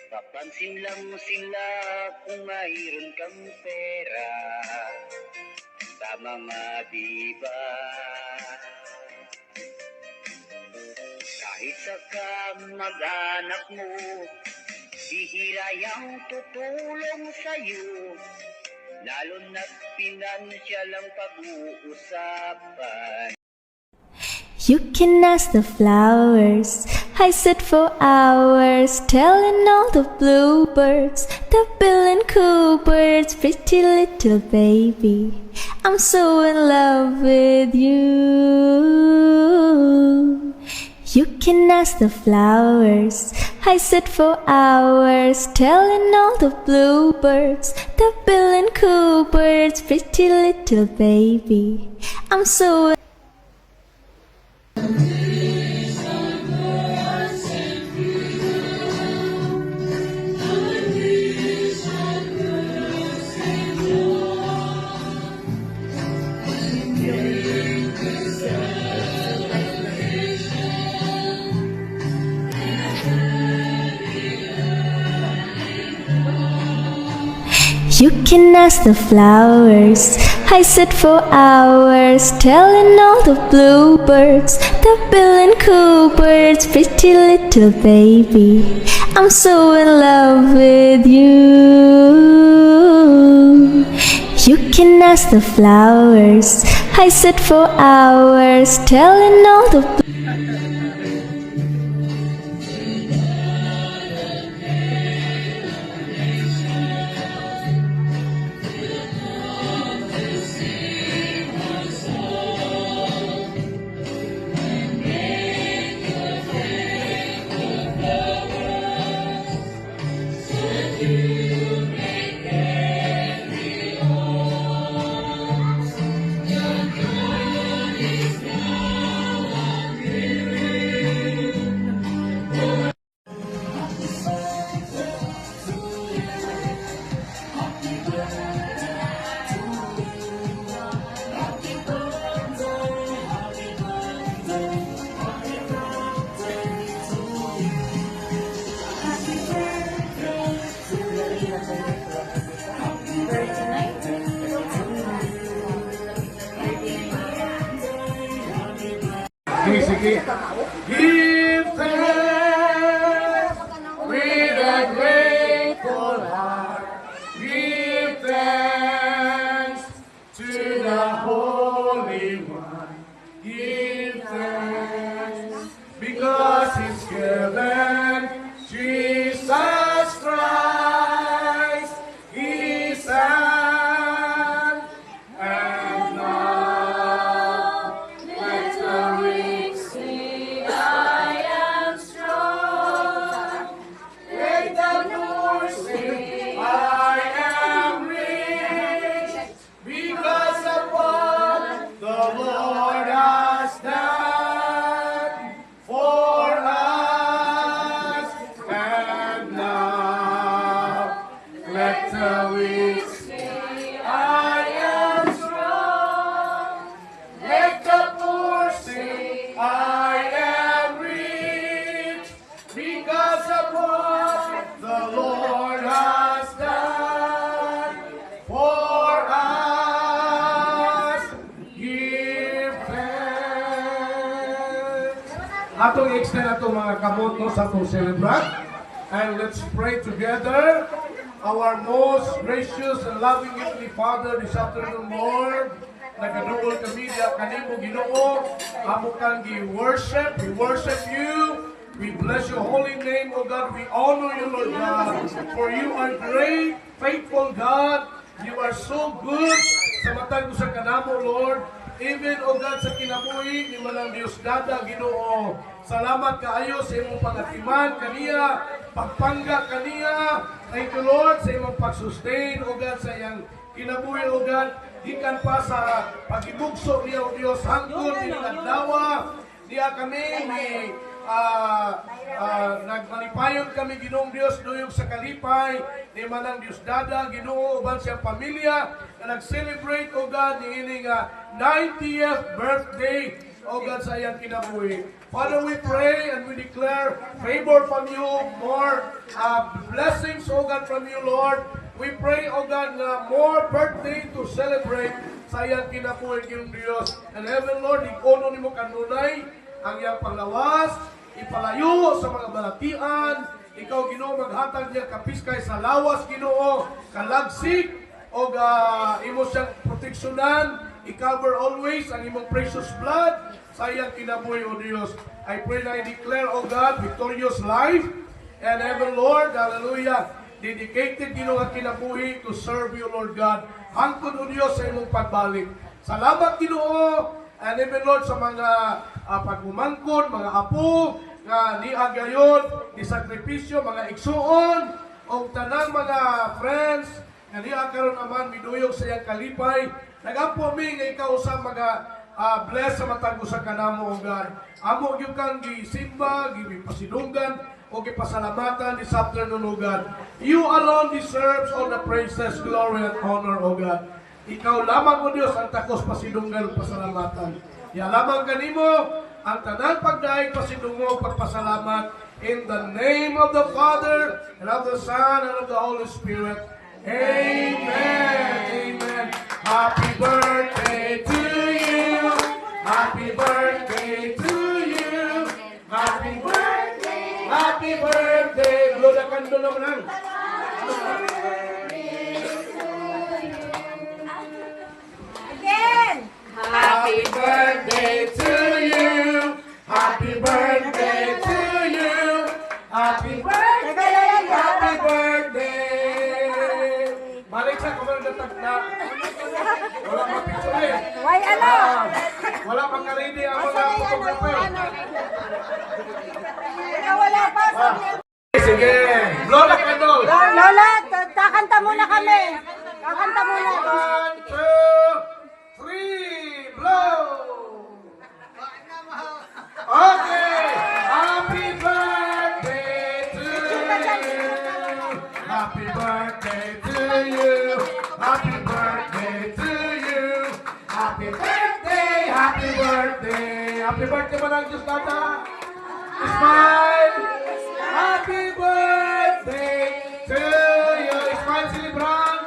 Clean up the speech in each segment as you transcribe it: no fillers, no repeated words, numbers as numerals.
Papansin lang mo sila kung mayroon kang pera. Tama nga diba? Kahit sa kamag-anak mo, bihira yung tutulong sa'yo. Lalo na't pinansyal ang pag-uusapan. You can ask the flowers. I sit for hours telling all the bluebirds, the bill and coo birds, pretty little baby, I'm so in love with you. You can ask the flowers. I sit for hours telling all the bluebirds, the bill and coo birds, pretty little baby, I'm so You can ask the flowers. I sit for hours telling all the bluebirds, the bill and coo birds, pretty little baby, I'm so in love with you. You can ask the flowers. I sit for hours telling all the Sige. Give thanks with a grateful heart. Give thanks to the Holy One. Give thanks because He's given Jesus Christ, His Son. And now let the weak sing, I am strong. Let the poor sing, I am rich, because of what the Lord has done for us. And now let the weak sing, I am strong. Let the poor say, I am rich, because of what the Lord has done for us. Give thanks. Atong extend atong mga kamot no sa atong celebrant. And let's pray together. Our most gracious and loving Heavenly Father, this afternoon, Lord, nagadugol kami diya kanimo Ginoo, amo kang gi-worship, we worship you, we bless your holy name, O God, we honor you, Lord God, for you are great, faithful God, you are so good, sa matag sa kanamo, Lord, even, O God, sa kinabuhi, ni manang Diyos dada, Ginoo, salamat kaayo sa imong pangatiman kaniya, pagpangga kaniya, thank you, Lord, sa imong pag-sustain, O God, sa iyang kinabuhi, O God, ikan pa sa pag-ibugso niya, O Diyos, hangtod ni Nagdawa, niya kami ni nagmalipayon kami, Ginoong Diyos, doyong sa kalipay, ni manang Diyos dada, Ginoo, uban siyang pamilya, na nag-celebrate, O God, ni ining 90th birthday O God, sa iyang kinabuhi. Father, we pray and we declare favor from you, more blessings, O God, from you, Lord. We pray, O God, na more birthday to celebrate sa iyang kinabuhi, King Diyos. And heaven, Lord, ikono ni mo kanunay ang iyang panglawas, ipalayo sa mga balatian. Ikaw, Ginoo, maghatag niya kapiskay sa lawas, Ginoo, kalagsik, o imo siyang proteksyonan, i-cover always ang imong precious blood sa iyang kinabuhi, O Diyos. I pray na I-declare, O God, victorious life, and heaven, Lord, hallelujah, dedicated, Ginoo, ang kinabuhi to serve you, Lord God. Hangtod, O Diyos, sa imong pagbalik. Salamat, Ginoo, and heaven, Lord, sa mga pagmumangkon, mga apo, nga niya gayon, ni sakripisyo, mga igsuon, o tanang mga friends, nga niya karon naman, miduyog sa iyang kalipay. Nagampo mi nga ikaw sa mga bless sa matag usa kanamo, O God. Amo gyud kang gisimba, gipasidunggan, o gipasalamatan this afternoon, O God. You alone deserves all the praises, glory, and honor, O God. Ikaw lamang, O Diyos, ang takos pasidunggan ug pasalamatan. Ya lamang kanimo ang tanan pagdaig pasidungog pagpasalamat in the name of the Father and of the Son and of the Holy Spirit. Amen. Amen. Happy birthday to you. Happy birthday to you. Happy birthday. Happy birthday. Bloda kando naman ang. Again! Happy birthday to you. Happy birthday to you. Happy birthday. Happy birthday. Balik sa kumang natagna. Wala pa picture eh. Why ano? Wala pa karidi ang mga photographer. Wala pa. Sige. Blow na candle. Lola, kakanta muna kami. Kakanta muna. 1, 2, 3, blow! Okay! Happy birthday to you! Happy birthday to you! Happy birthday to you! Happy birthday! Happy birthday! Happy birthday mo lang, Diyos Tata! Smile! Happy birthday to you! Smile, celebrant!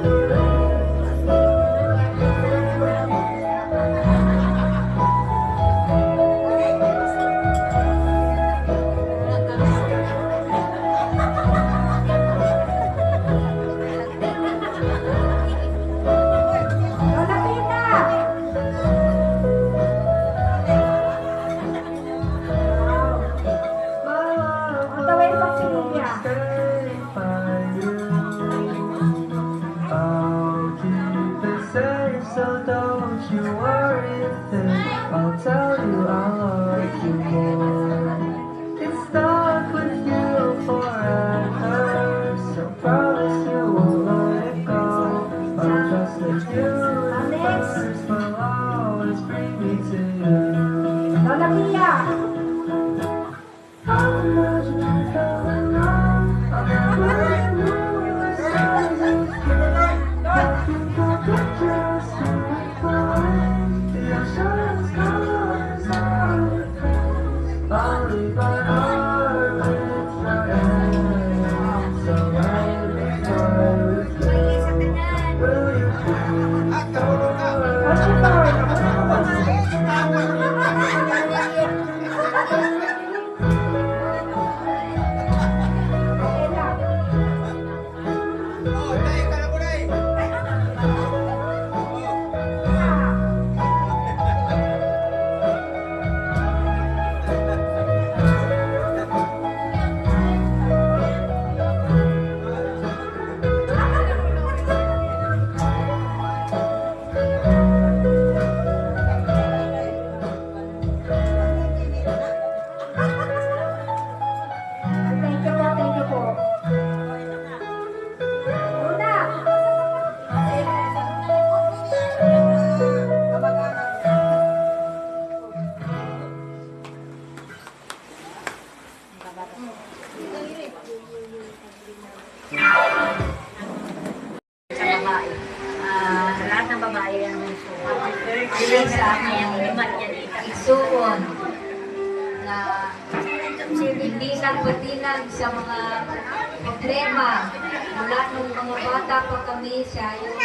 Lola Tita! Ang tawin pa si Lydia. So don't you worry a thing. I'll tell you I love you more. It's stuck with you forever. So promise you won't let it go. I'll just let you and others will always bring me to you. Lola Pia! I'll imagine you going wrong. I'll never know you were so Thank you po. Luna! Sa babae. Lahat ng babae ang ilan sa akin, isuon na hindi nagpatinag sa mga problema. Mula nung mga bata pa kami, siya yung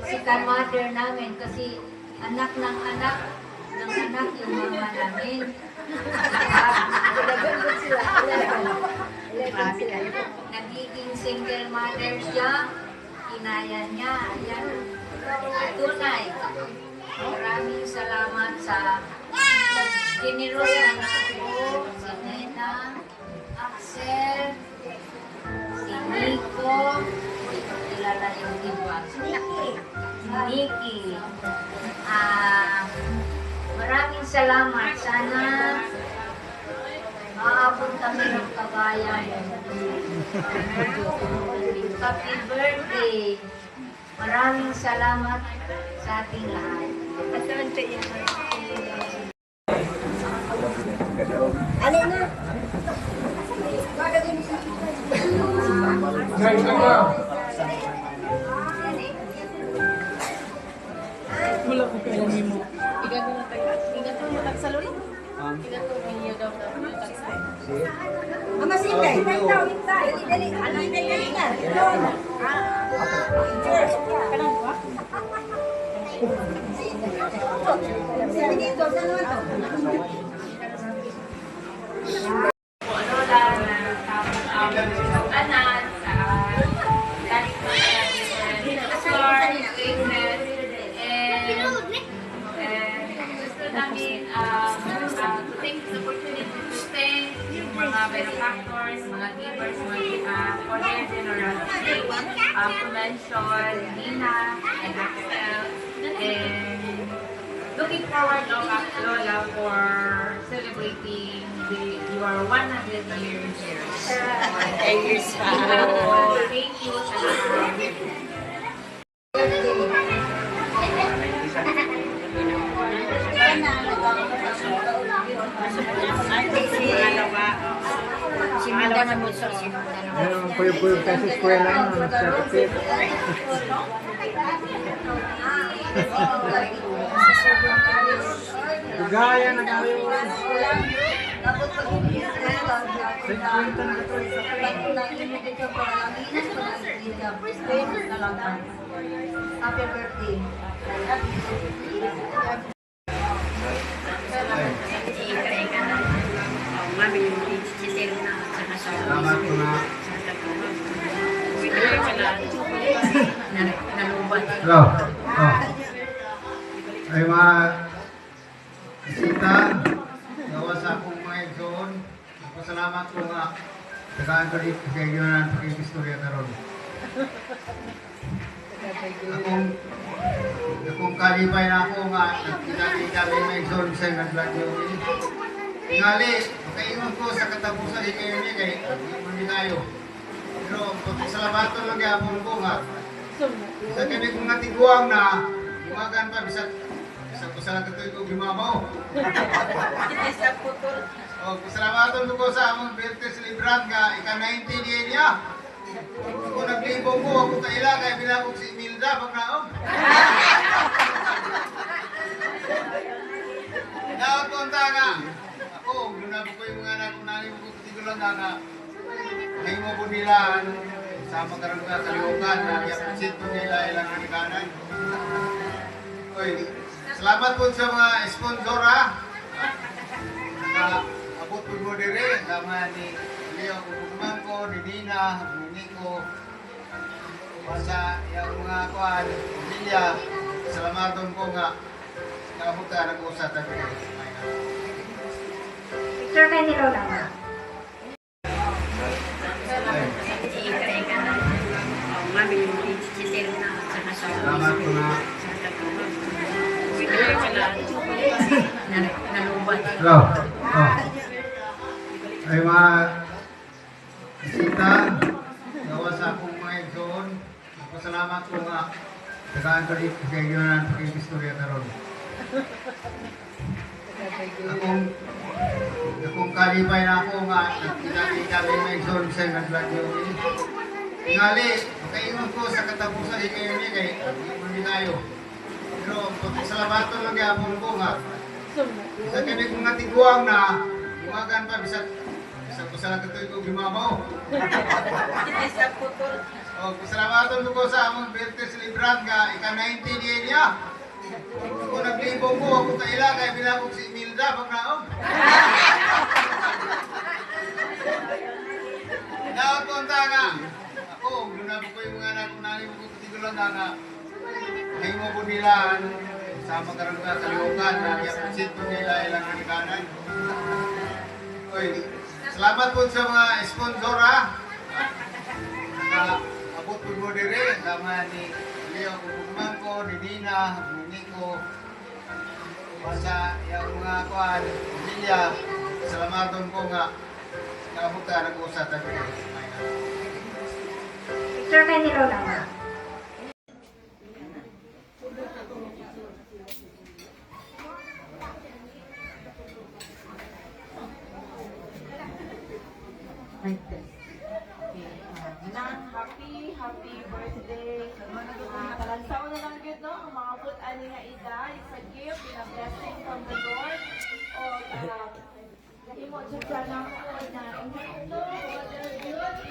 sikan mother namin kasi anak ng anak yung mama namin. Nagiging single mother siya, kinaya niya. Ayan, tunay. Maraming salamat sa generous na anak ko, si Nena, Axel, si Nico, kilala yung iba. Si Nikki. Maraming salamat. Sana maabot kami ng kabayan. Happy birthday. Maraming salamat sa ating lahat. Guys, ano? Wala ko kaya mo. Igato na tayo. Igato mo tag sa lolo. Igato niya daw na tag sa. Ama Sinday, tayo, hintay. Dali, dali nga. Lola. Kanang ba? Dito, saan naman to? Lola na tapos anak sa galing pa start business and gusto namin to take this opportunity to thank yung mga benefactors, mga givers, for their generosity. To mention Nina and Axel and looking forward, Lola, for celebrating your 100 years here. Years pa. Thank you sa lahat. Meron puyog-puyog tayo sa eskwela na, nag-certificate. Gaya na tayo. Dapat pag-ibig limited ka para langinas pa lang ka. Famous na lang ka. Happy birthday. Salamat po na. Hello. Oh. Ay mga bisita, gawa sa akong mga igsoon. Salamat po nga. Tagaan ko dito sa inyo na pakikistorya karon. Akong kalipay na ako nga, nagkita-kita may igsoon sa nag-vlog yun. Tingali, makaingon ko sa katapusan di kayo niya kay hindi tayo. Pero salamat lang yapon ko nga. Sa kami kong natiguang na, bumagan pa, bisa ko sa nagkatoy ko gimabaw. O, pasalamatan ko sa among birthday celebration nga, ika-19 niya. Kung naglibong ko, ako kaila, kaya binabog si Imelda, pag naong. Dapat ko ang tanga. Ako, lunabog ko yung mga anak kung nalim ko, kasi ko lang nga. Ngayon mo po nila, sama karoon ka kalimutan, na i-appreciate po nila ilang kanikanan. Oy, salamat po sa mga sponsor ha. Abot po mo dire, sama ni Leo Kukumang ko, ni Dina, ni Nico. Basta yung mga kuhan, pamilya, salamaton ko nga. Nakabot ka nag-usap na ko. Picture kayo ni Lola ma. Salamat po na. Hello. Oh. Ay mga bisita, gawa sa akong mga igsoon. Salamat po nga. Tagaan ko dito sa inyo na pakikistorya karon. Akong kalipay na ako nga, nagkita-kita may igsoon sa nag-vlog yun. Tingali, makaingon ko sa katapusan di kayo niya kay hindi tayo. Pero salamat lang yapon ko nga. Sa kami kong natiguang na, bumagan pa, bisa ko sa nagkatoy ko gimabaw. O, pasalamatan ko sa among birthday celebration nga, ika-19 niya. Kung naglibong ko, ako kaila, kaya binabog si Imelda, pag naong. Dapat ko ang tanga. Ako, lunabog ko yung mga anak kung nalim ko, kasi ko lang nga. Ngayon mo po nila, sama karoon ka kalimutan, na i-appreciate po nila ilang kanikanan. Oy, salamat po sa mga sponsor ha. Abot po mo dire, sama ni Leo Kukumang ko, ni Dina, ni Nico. Basta yung mga kuhan, pamilya, salamaton ko nga. Nakabot ka nag-usap na ko. Picture kayo ni Lola ma. Happy birthday. Kalansaw na lang yun, no? Ang mga putan nga ida, it's a gift, a blessing from the Lord. O, himo dyan ka lang po na ito, water good.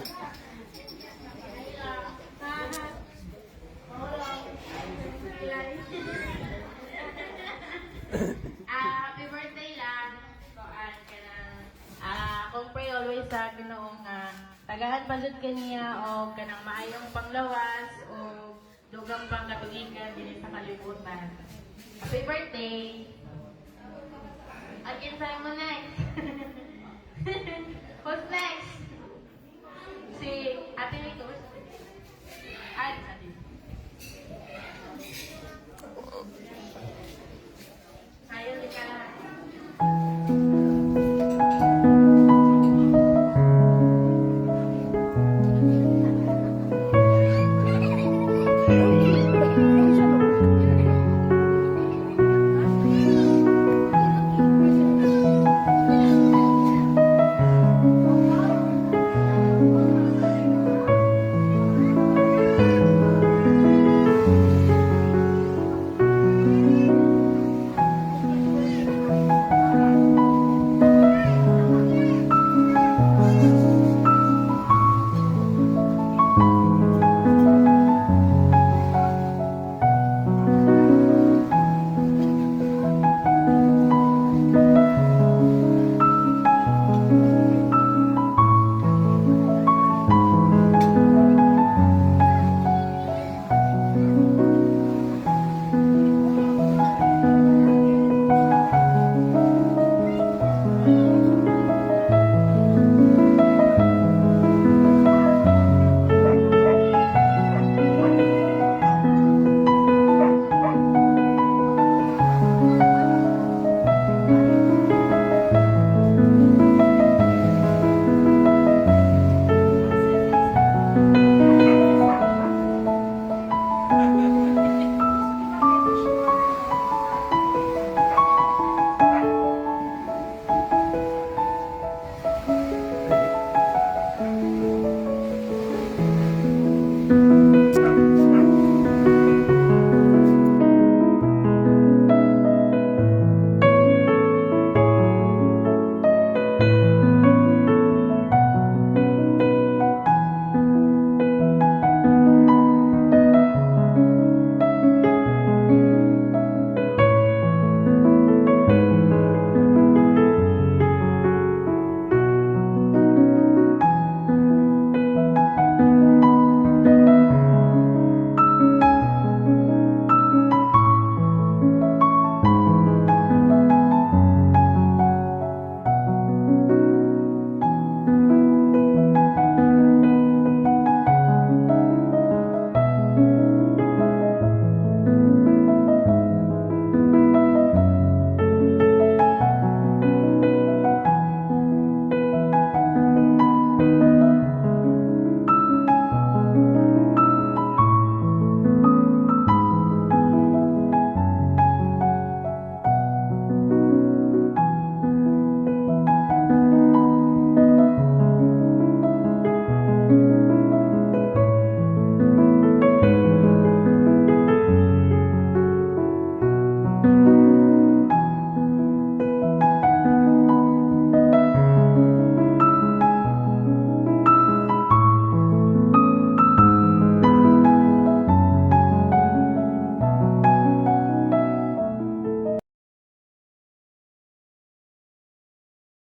Happy birthday lang. Kuan ka ng kung pray always sa Ginoong tagahan pasud kaniya o kanang maayong panglawas o dugang pang katuigan dinhi sa kalibutan. Happy birthday. Again sa mo next. Who's next?